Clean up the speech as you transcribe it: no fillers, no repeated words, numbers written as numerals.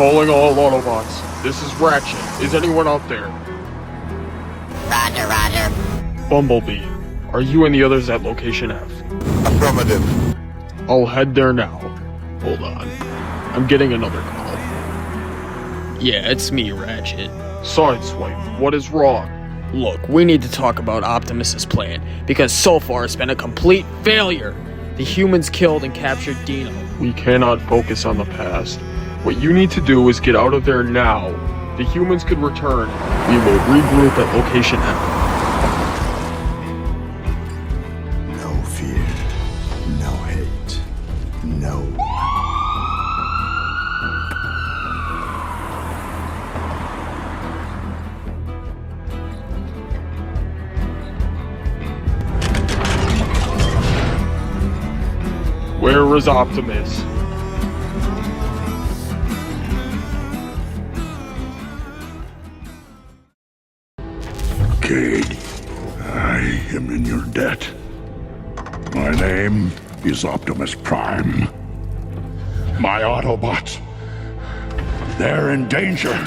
Calling all Autobots. This is Ratchet. Is anyone out there? Roger, Roger. Bumblebee, are you and the others at Location F? Affirmative. I'll head there now. Hold on. I'm getting another call. Yeah, it's me, Ratchet. Sideswipe, what is wrong? Look, we need to talk about Optimus's plan, because so far it's been a complete failure. The humans killed and captured Dino. We cannot focus on the past. What you need to do is get out of there now. The humans could return. We will regroup at Location F. No fear. No hate. No. Where is Optimus? Cade, I am in your debt. My name is Optimus Prime. My Autobots, they're in danger.